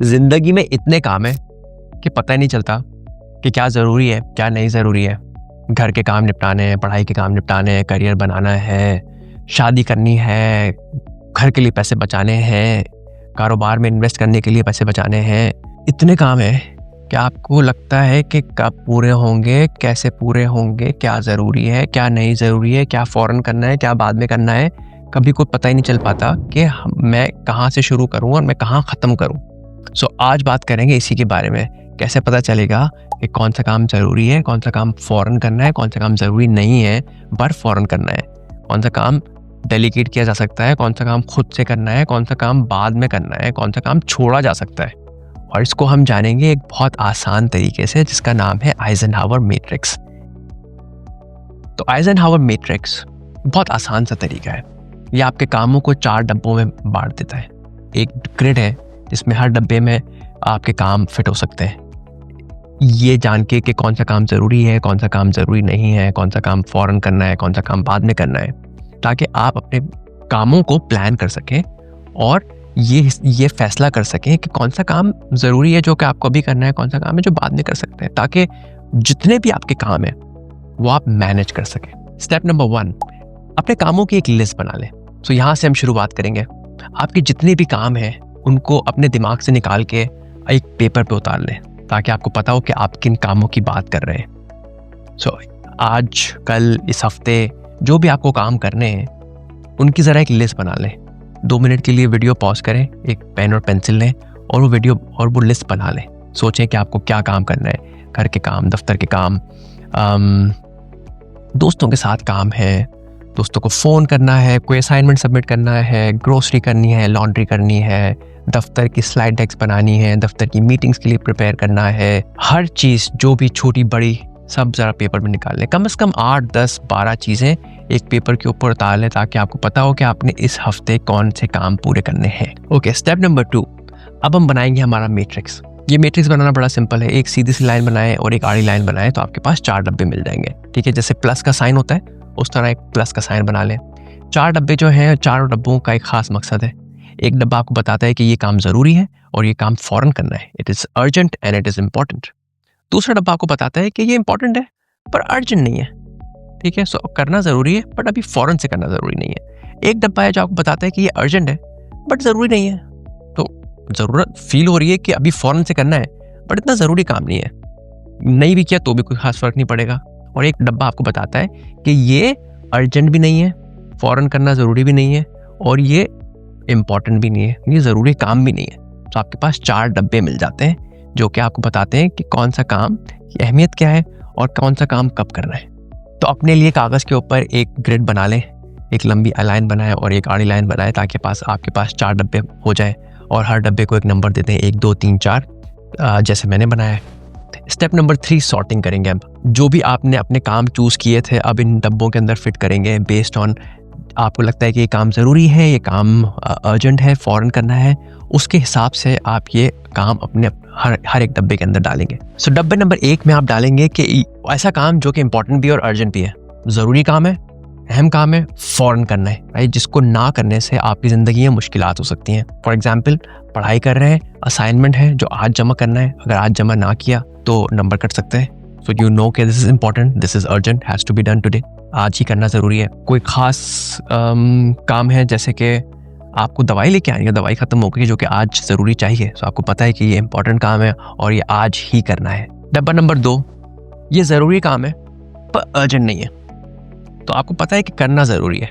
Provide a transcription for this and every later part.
जिंदगी में इतने काम है कि पता ही नहीं चलता कि क्या ज़रूरी है क्या नहीं ज़रूरी है। घर के काम निपटाने हैं, पढ़ाई के काम निपटाने हैं, करियर बनाना है, शादी करनी है, घर के लिए पैसे बचाने हैं, कारोबार में इन्वेस्ट करने के लिए पैसे बचाने हैं। इतने काम हैं कि आपको लगता है कि कब पूरे होंगे, कैसे पूरे होंगे, क्या ज़रूरी है क्या नहीं ज़रूरी है, क्या फ़ौरन करना है क्या बाद में करना है। कभी कोई पता ही नहीं चल पाता कि मैं कहाँ से शुरू करूँ और मैं कहाँ ख़त्म करूँ। सो आज बात करेंगे इसी के बारे में, कैसे पता चलेगा कि कौन सा काम ज़रूरी है, कौन सा काम फ़ौरन करना है, कौन सा काम ज़रूरी नहीं है पर फ़ौरन करना है, कौन सा काम डेलीगेट किया जा सकता है, कौन सा काम खुद से करना है, कौन सा काम बाद में करना है, कौन सा काम छोड़ा जा सकता है। और इसको हम जानेंगे एक बहुत आसान तरीके से जिसका नाम है आइजनहावर मैट्रिक्स। तो आइजनहावर मैट्रिक्स बहुत आसान सा तरीका है। ये आपके कामों को 4 डब्बों में बांट देता है। एक ग्रिड है जिसमें हर डब्बे में आपके काम फिट हो सकते हैं, ये जान के कि कौन सा काम ज़रूरी है, कौन सा काम ज़रूरी नहीं है, कौन सा काम फ़ौरन करना है, कौन सा काम बाद में करना है, ताकि आप अपने कामों को प्लान कर सकें और ये फैसला कर सकें कि कौन सा काम ज़रूरी है जो कि आपको अभी करना है, कौन सा काम है जो बाद में कर सकते हैं, ताकि जितने भी आपके काम हैं वो आप मैनेज कर सकें। स्टेप नंबर 1, अपने कामों की एक लिस्ट बना लें। तो यहाँ से हम शुरुआत करेंगे। आपके जितने भी काम हैं उनको अपने दिमाग से निकाल के एक पेपर पे उतार लें ताकि आपको पता हो कि आप किन कामों की बात कर रहे हैं। सो आज कल इस हफ्ते जो भी आपको काम करने हैं उनकी ज़रा एक लिस्ट बना लें। 2 मिनट के लिए वीडियो पॉज करें, एक पेन और पेंसिल लें और वो लिस्ट बना लें। सोचें कि आपको क्या काम करना है, घर के काम, दफ्तर के काम, दोस्तों के साथ काम है, दोस्तों को फ़ोन करना है, कोई असाइनमेंट सबमिट करना है, ग्रोसरी करनी है, लॉन्ड्री करनी है, दफ्तर की स्लाइड डेक्स बनानी है, दफ्तर की मीटिंग्स के लिए प्रिपेयर करना है। हर चीज़ जो भी छोटी बड़ी सब ज़रा पेपर में निकाल लें। कम से कम 8, 10, 12 चीज़ें एक पेपर के ऊपर उतार लें ताकि आपको पता हो कि आपने इस हफ्ते कौन से काम पूरे करने हैं। ओके, स्टेप नंबर 2, अब हम बनाएंगे हमारा मैट्रिक्स। ये मैट्रिक्स बनाना बड़ा सिंपल है। एक सीधी सी लाइन बनाएं और एक आड़ी लाइन बनाएं तो आपके पास 4 डब्बे मिल जाएंगे। ठीक है, जैसे प्लस का साइन होता है उस तरह एक प्लस का साइन बना लें। 4 डब्बे जो हैं, 4 डब्बों का एक खास मकसद है। एक डब्बा आपको बताता है कि ये काम ज़रूरी है और ये काम फ़ौरन करना है, it is urgent and it is important. दूसरा डब्बा आपको बताता है कि ये इंपॉर्टेंट है पर अर्जेंट नहीं है। ठीक है, सो करना ज़रूरी है बट अभी फ़ौरन से करना ज़रूरी नहीं है। एक डब्बा है जो आपको बताता है कि ये अर्जेंट है बट ज़रूरी नहीं है, तो ज़रूरत फील हो रही है कि अभी फ़ौरन से करना है बट इतना ज़रूरी काम नहीं है, नहीं भी किया तो भी कोई खास फ़र्क नहीं पड़ेगा। और एक डब्बा आपको बताता है कि ये अर्जेंट भी नहीं है, फ़ौरन करना ज़रूरी भी नहीं है और ये इम्पॉर्टेंट भी नहीं है, ये ज़रूरी काम भी नहीं है। तो आपके पास 4 डब्बे मिल जाते हैं जो कि आपको बताते हैं कि कौन सा काम की अहमियत क्या है और कौन सा काम कब करना है। तो अपने लिए कागज़ के ऊपर एक ग्रिड बना लें, एक लंबी लाइन बनाएं और एक आड़ी लाइन बनाएं ताकि आपके पास 4 डब्बे हो जाए और हर डब्बे को एक नंबर देते हैं, 1, 2, 3, 4, जैसे मैंने बनाया है। स्टेप नंबर 3, सॉर्टिंग करेंगे। अब जो भी आपने अपने काम चूज़ किए थे अब इन डब्बों के अंदर फिट करेंगे बेस्ड ऑन आपको लगता है कि ये काम ज़रूरी है, ये काम अर्जेंट है, फ़ौरन करना है, उसके हिसाब से आप ये काम अपने हर एक डब्बे के अंदर डालेंगे। सो डब्बे नंबर 1 में आप डालेंगे कि ऐसा काम जो कि इंपॉर्टेंट भी और अर्जेंट भी है, ज़रूरी काम है, अहम काम है, फ़ौरन करना है, राइट, जिसको ना करने से आपकी ज़िंदगी में मुश्किलात हो सकती हैं। फॉर एग्जाम्पल, पढ़ाई कर रहे हैं, असाइनमेंट है जो आज जमा करना है, अगर आज जमा ना किया तो नंबर कट सकते हैं। सो यू नो कि this is important, this is urgent, has to be done today, आज ही करना ज़रूरी है। कोई ख़ास काम है जैसे कि आपको दवाई लेके आनी है, दवाई ख़त्म हो गई जो कि आज ज़रूरी चाहिए, तो आपको पता है कि ये इंपॉर्टेंट काम है और ये आज ही करना है। डब्बा नंबर 2, ये ज़रूरी काम है पर अर्जेंट नहीं है, तो आपको पता है कि करना ज़रूरी है।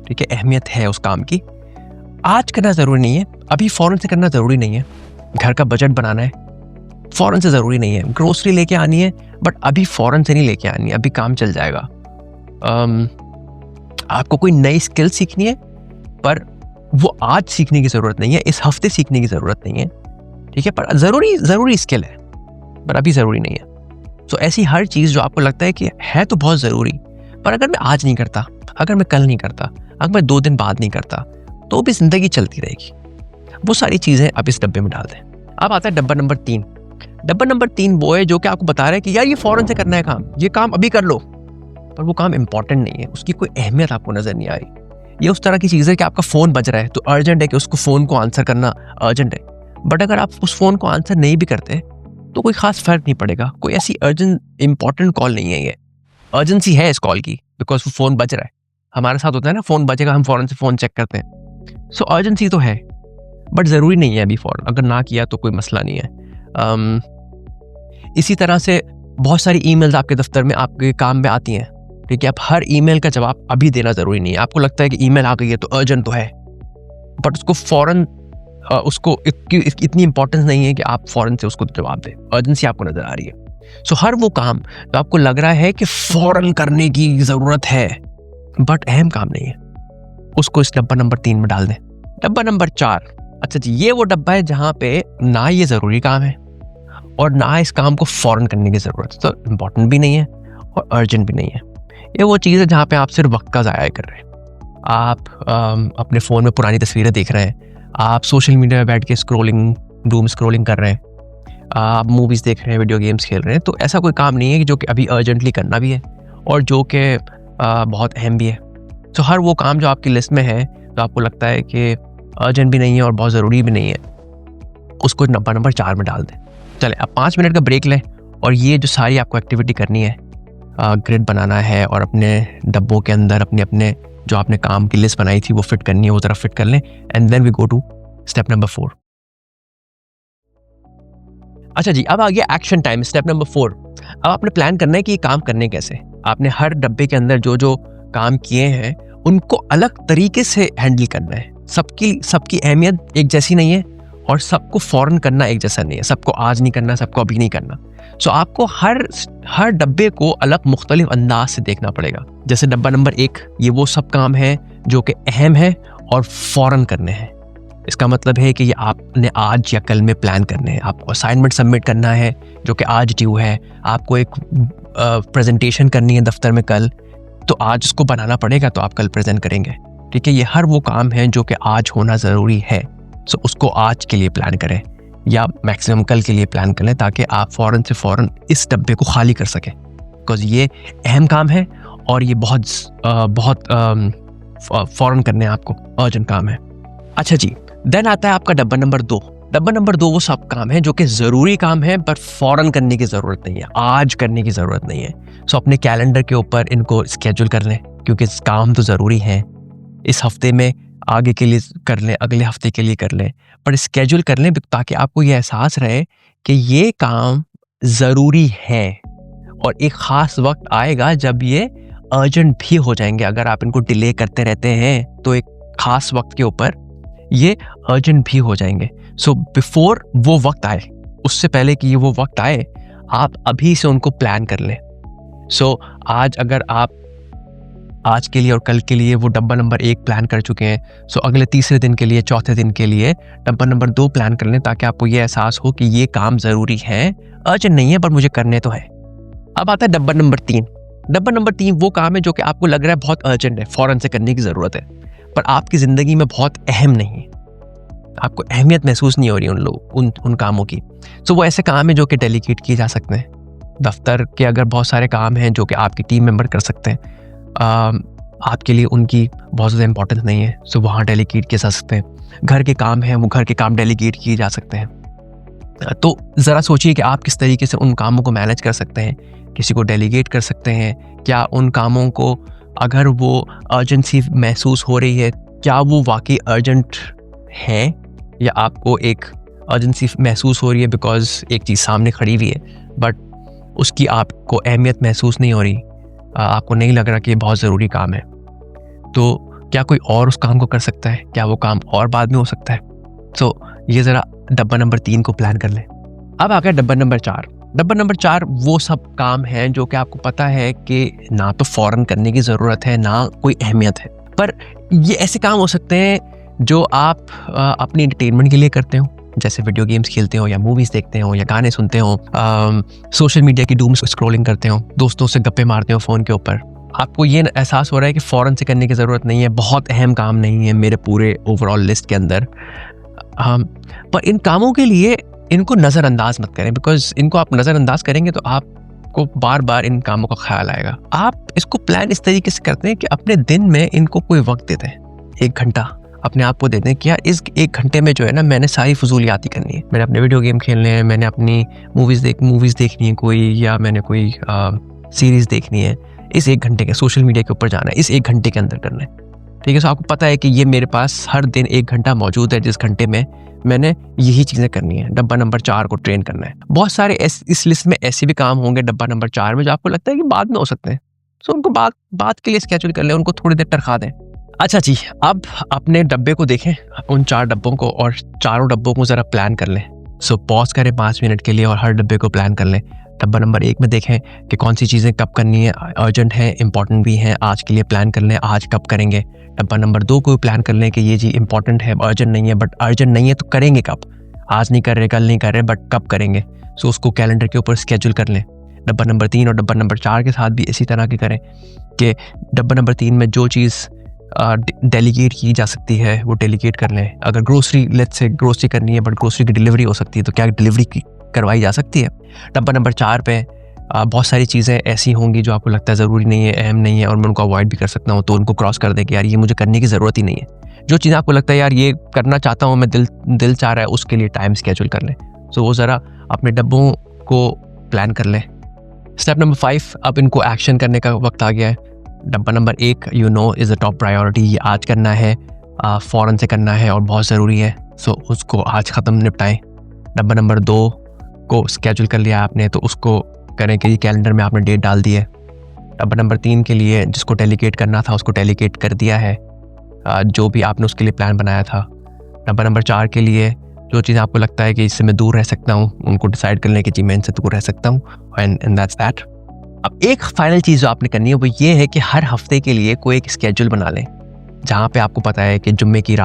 ठीक है, अहमियत है उस काम की, आज करना ज़रूरी नहीं है, अभी फ़ौरन से करना ज़रूरी नहीं है। घर का बजट बनाना है, फ़ौरन से ज़रूरी नहीं है। ग्रोसरी लेके आनी है बट अभी फ़ौरन से नहीं लेके आनी है, अभी काम चल जाएगा। आपको कोई नई स्किल सीखनी है पर वो आज सीखने की ज़रूरत नहीं है, इस हफ्ते सीखने की ज़रूरत नहीं है। ठीक है, पर ज़रूरी स्किल है पर अभी ज़रूरी नहीं है। तो ऐसी हर चीज़ जो आपको लगता है कि है तो बहुत ज़रूरी पर अगर मैं आज नहीं करता, अगर मैं कल नहीं करता, अगर मैं 2 दिन बाद नहीं करता तो भी ज़िंदगी चलती रहेगी, वो सारी चीज़ें आप इस डब्बे में डाल दें। अब आता है डब्बा नंबर 3। डब्बा नंबर 3 वो है जो कि आपको बता रहा है कि यार ये फ़ौरन से करना है काम, ये काम अभी कर लो, पर वो काम इंपॉर्टेंट नहीं है, उसकी कोई अहमियत आपको नज़र नहीं आ रही। ये उस तरह की चीज़ है कि आपका फ़ोन बज रहा है तो अर्जेंट है कि उसको फ़ोन को आंसर करना अर्जेंट है, बट अगर आप उस फ़ोन को आंसर नहीं भी करते तो कोई ख़ास फ़र्क नहीं पड़ेगा, कोई ऐसी अर्जेंट इंपॉर्टेंट कॉल नहीं है ये। अर्जेंसी है इस कॉल की बिकॉज वो फ़ोन बज रहा है। हमारे साथ होता है ना, फ़ोन बजेगा हम फ़ौरन से फ़ोन चेक करते हैं। सो अर्जेंसी तो है, बट ज़रूरी नहीं है अभी फ़ौरन, अगर ना किया तो कोई मसला नहीं है। इसी तरह से बहुत सारी ईमेल्स आपके दफ्तर में आपके काम में आती हैं, ठीक है। अब हर ईमेल का जवाब अभी देना ज़रूरी नहीं है। आपको लगता है कि ईमेल आ गई है तो अर्जेंट तो है, बट उसको फ़ौरन उसको इतनी इंपॉर्टेंस नहीं है कि आप फ़ौरन से उसको जवाब दें। अर्जेंसी आपको नज़र आ रही है। सो हर वो काम तो आपको लग रहा है कि फ़ौरन करने की ज़रूरत है बट अहम काम नहीं है, उसको इस डब्बा नंबर 3 में डाल दें। डब्बा नंबर 4, अच्छा जी, ये वो डब्बा है जहाँ पे ना ये ज़रूरी काम है और ना इस काम को फ़ौरन करने की ज़रूरत है। तो इम्पॉर्टेंट भी नहीं है और अर्जेंट भी नहीं है। ये वो चीज़ है जहाँ पे आप सिर्फ वक्त का ज़ाया कर रहे हैं। आप अपने फ़ोन में पुरानी तस्वीरें देख रहे हैं, आप सोशल मीडिया में बैठ के डूम स्क्रॉलिंग कर रहे हैं, आप मूवीज़ देख रहे हैं, वीडियो गेम्स खेल रहे हैं। तो ऐसा कोई काम नहीं है कि जो कि अभी अर्जेंटली करना भी है और जो कि बहुत अहम भी है। तो हर वो काम जो आपकी लिस्ट में है तो आपको लगता है कि अर्जेंट भी नहीं है और बहुत ज़रूरी भी नहीं है, उसको डब्बा नंबर 4 में डाल दें। चले अब 5 मिनट का ब्रेक लें और ये जो सारी आपको एक्टिविटी करनी है, ग्रिड बनाना है और अपने डब्बों के अंदर अपने अपने जो आपने काम की लिस्ट बनाई थी वो फिट करनी है, वो ज़रा फिट कर लें। And then we go to step number 4। अच्छा जी, अब आ गया एक्शन टाइम, स्टेप नंबर 4। अब आपने प्लान करना है कि ये काम करने कैसे। आपने हर डब्बे के अंदर जो जो काम किए हैं उनको अलग तरीके से हैंडल करना है। सबकी अहमियत एक जैसी नहीं है और सबको फ़ौरन करना एक जैसा नहीं है। सबको आज नहीं करना, सबको अभी नहीं करना। सो आपको हर डब्बे को अलग मुख्तलिफ अंदाज से देखना पड़ेगा। जैसे डब्बा नंबर 1, ये वो सब काम है जो कि अहम है और फ़ौरन करने हैं। इसका मतलब है कि ये आपने आज या कल में प्लान करने हैं। आपको असाइनमेंट सबमिट करना है जो कि आज ड्यू है, आपको एक प्रेजेंटेशन करनी है दफ्तर में कल, तो आज उसको बनाना पड़ेगा तो आप कल प्रेजेंट करेंगे, ठीक है। ये हर वो काम है जो कि आज होना ज़रूरी है। सो उसको आज के लिए प्लान करें या मैक्सिमम कल के लिए प्लान करें ताकि आप फ़ौरन से फ़ौरन इस डब्बे को खाली कर सकें, बिकॉज ये अहम काम है और ये बहुत फ़ौरन करने आपको अर्जेंट काम है। अच्छा जी, देन आता है आपका डब्बा नंबर 2। डब्बा नंबर 2 वो सब काम है जो कि ज़रूरी काम है बट फ़ौरन करने की ज़रूरत नहीं है, आज करने की ज़रूरत नहीं है। सो अपने कैलेंडर के ऊपर इनको स्केड्यूल कर लें क्योंकि काम तो ज़रूरी है। इस हफ्ते में आगे के लिए कर लें, अगले हफ्ते के लिए कर लें, पर स्केड्यूल कर लें ताकि आपको ये एहसास रहे कि ये काम ज़रूरी है और एक ख़ास वक्त आएगा जब ये अर्जेंट भी हो जाएंगे। अगर आप इनको डिले करते रहते हैं तो एक ख़ास वक्त के ऊपर ये अर्जेंट भी हो जाएंगे। सो बिफोर वो वक्त आए, उससे पहले कि वो वक्त आए, आप अभी से उनको प्लान कर लें। सो आज अगर आप आज के लिए और कल के लिए वो डब्बा नंबर 1 प्लान कर चुके हैं, सो अगले तीसरे दिन के लिए, चौथे दिन के लिए डब्बा नंबर 2 प्लान कर लें ताकि आपको ये एहसास हो कि ये काम ज़रूरी है, अर्जेंट नहीं है पर मुझे करने तो है। अब आता है डब्बा नंबर 3। डब्बा नंबर 3 वो काम है जो कि आपको लग रहा है बहुत अर्जेंट है, फ़ौरन से करने की ज़रूरत है, पर आपकी ज़िंदगी में बहुत अहम नहीं है, आपको अहमियत महसूस नहीं हो रही उन कामों की। सो वो ऐसे काम है जो कि डेलीगेट किए जा सकते हैं। दफ्तर के अगर बहुत सारे काम हैं जो कि आपकी टीम मेंबर कर सकते हैं, आपके लिए उनकी बहुत ज़्यादा इंपॉर्टेंस नहीं है, सो वहाँ डेलीगेट किए जा सकते हैं। घर के काम हैं, वो घर के काम डेलीगेट किए जा सकते हैं। तो ज़रा सोचिए कि आप किस तरीके से उन कामों को मैनेज कर सकते हैं। किसी को डेलीगेट कर सकते हैं क्या? उन कामों को अगर वो अर्जेंसी महसूस हो रही है, क्या वो वाकई अर्जेंट है या आपको एक अर्जेंसी महसूस हो रही है बिकॉज एक चीज़ सामने खड़ी हुई है बट उसकी आपको अहमियत महसूस नहीं हो रही, आपको नहीं लग रहा कि ये बहुत ज़रूरी काम है। तो क्या कोई और उस काम को कर सकता है? क्या वो काम और बाद में हो सकता है? सो ये ज़रा डब्बा नंबर 3 को प्लान कर लें। अब आ गया डब्बा नंबर 4। डब्बा नंबर 4 वो सब काम हैं जो कि आपको पता है कि ना तो फ़ौरन करने की ज़रूरत है, ना कोई अहमियत है, पर ये ऐसे काम हो सकते हैं जो आप अपनी एंटरटेनमेंट के लिए करते हो, जैसे वीडियो गेम्स खेलते हो या मूवीज़ देखते हो या गाने सुनते हो, सोशल मीडिया की डूम स्क्रॉलिंग करते हो, दोस्तों से गप्पे मारते हो फ़ोन के ऊपर। आपको ये एहसास हो रहा है कि फ़ौरन से करने की ज़रूरत नहीं है, बहुत अहम काम नहीं है मेरे पूरे ओवरऑल लिस्ट के अंदर, पर इन कामों के लिए इनको नज़रअंदाज मत करें, बिकॉज इनको आप नज़रअंदाज करेंगे तो आपको बार बार इन कामों का ख्याल आएगा। आप इसको प्लान इस तरीके से करते हैं कि अपने दिन में इनको कोई वक्त देते हैं, 1 घंटा अपने आप को दे दें कि यार इस 1 घंटे में जो है ना मैंने सारी फजूलियात ही करनी है। मैंने अपने वीडियो गेम खेलने हैं, मैंने अपनी मूवीज़ देखनी है कोई, या मैंने कोई सीरीज़ देखनी है। इस 1 घंटे के सोशल मीडिया के ऊपर जाना है, इस 1 घंटे के अंदर करना है। ठीक है, सो आपको पता है कि ये मेरे पास हर दिन 1 घंटा मौजूद है, जिस घंटे में मैंने यही चीज़ें करनी है। डब्बा नंबर 4 को ट्रेन करना है। बहुत सारे इस लिस्ट में ऐसे भी काम होंगे डब्बा नंबर 4 में जो आपको लगता है कि बाद में हो सकते हैं, सो उनको बात के लिए स्केड्यूल कर लें, उनको थोड़ी देर टरखा दें। अच्छा जी, अब अपने डब्बे को देखें, उन 4 डब्बों को, और चारों डब्बों को ज़रा प्लान कर लें। सो पॉज करें 5 मिनट के लिए और हर डब्बे को प्लान कर लें। डब्बा नंबर 1 में देखें कि कौन सी चीज़ें कब करनी है, अर्जेंट है, इंपॉर्टेंट भी हैं, आज के लिए प्लान कर लें, आज कब करेंगे। डब्बा नंबर 2 को प्लान कर लें कि ये चीज़ इंपॉर्टेंट है, अर्जेंट नहीं है, बट अर्जेंट नहीं है तो करेंगे कब, आज नहीं कर रहे, कल नहीं कर रहे, बट कब करेंगे। सो उसको कैलेंडर के ऊपर स्केड्यूल कर लें। डब्बा नंबर 3 और डब्बा नंबर 4 के साथ भी इसी तरह की करें कि डब्बा नंबर 3 में जो चीज़ डेलीगेट की जा सकती है वो डेलीगेट कर लें। अगर ग्रोसरी, लेट्स से ग्रोसरी करनी है बट ग्रोसरी की डिलीवरी हो सकती है, तो क्या डिलीवरी करवाई जा सकती है। डब्बा नंबर 4 पे बहुत सारी चीज़ें ऐसी होंगी जो आपको लगता है ज़रूरी नहीं है, अहम नहीं है, और मैं उनको अवॉइड भी कर सकता हूँ, तो उनको क्रॉस कर दें कि यार ये मुझे करने की ज़रूरत ही नहीं है। जो चीज़ आपको लगता है यार ये करना चाहता हूँ मैं, दिल चाह रहा है, उसके लिए टाइम स्केड्यूल कर लें। सो वो ज़रा अपने डब्बों को प्लान कर लें। स्टेप नंबर 5, अब इनको एक्शन करने का वक्त आ गया है। डब्बा number 1 is a top priority, ये आज करना है, फ़ौरन से करना है और बहुत ज़रूरी है, सो उसको आज ख़त्म निपटाएं। डब्बा नंबर 2 को स्केड्यूल कर लिया आपने, तो उसको करें कि कैलेंडर में आपने डेट डाल दी है। डब्बा नंबर 3 के लिए जिसको डेलीगेट करना था उसको डेलीगेट कर दिया है, जो भी आपने उसके लिए प्लान बनाया था। डब्बा नंबर 4 के लिए जो चीज़ आपको लगता है कि इससे मैं दूर रह सकता हूँ, उनको डिसाइड कर लें कि जी मैं इनसे दूर रह सकता हूँ, एंड दैट्स दैट। अब एक फाइनल चीज़ जो आपने करनी है वो ये है कि हर हफ्ते के लिए कोई एक स्केड्यूल बना लें, जहाँ पे आपको पता है कि जुम्मे की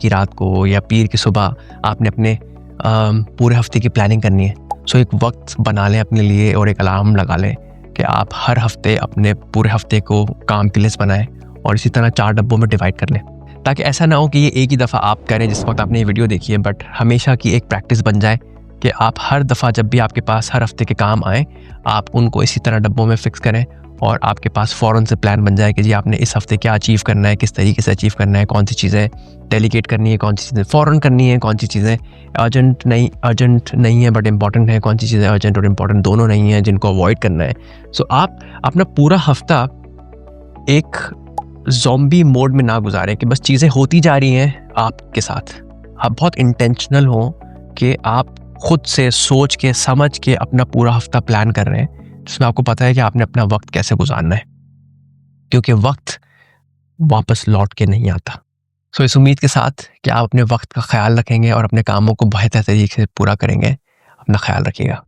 रात को या पीर की सुबह आपने अपने पूरे हफ्ते की प्लानिंग करनी है। सो एक वक्त बना लें अपने लिए और एक अलार्म लगा लें कि आप हर हफ्ते अपने पूरे हफ्ते को काम की लिस्ट बनाएं और इसी तरह 4 डब्बों में डिवाइड कर लें, ताकि ऐसा ना हो कि ये एक ही दफ़ा आप करें जिस वक्त आपने ये वीडियो देखी है, बट हमेशा की एक प्रैक्टिस बन जाए कि आप हर दफ़ा जब भी आपके पास हर हफ्ते के काम आए, आप उनको इसी तरह डब्बों में फिक्स करें और आपके पास फ़ौरन से प्लान बन जाए कि जी आपने इस हफ्ते क्या अचीव करना है, किस तरीके से अचीव करना है, कौन सी चीज़ें डेलीगेट करनी है, कौन सी चीज़ें फ़ौरन करनी है, कौन सी चीज़ें अर्जेंट नहीं है बट इम्पॉर्टेंट है, कौन सी चीज़ें अर्जेंट और इम्पॉर्टेंट दोनों नहीं हैं जिनको अवॉइड करना है। सो आप अपना पूरा हफ्ता एक ज़ॉम्बी मोड में ना गुजारें कि बस चीज़ें होती जा रही हैं आपके साथ। आप बहुत इंटेंशनल हो कि आप खुद से सोच के समझ के अपना पूरा हफ्ता प्लान कर रहे हैं, जिसमें आपको पता है कि आपने अपना वक्त कैसे गुजारना है, क्योंकि वक्त वापस लौट के नहीं आता। सो इस उम्मीद के साथ कि आप अपने वक्त का ख्याल रखेंगे और अपने कामों को बेहतर तरीके से पूरा करेंगे। अपना ख्याल रखिएगा।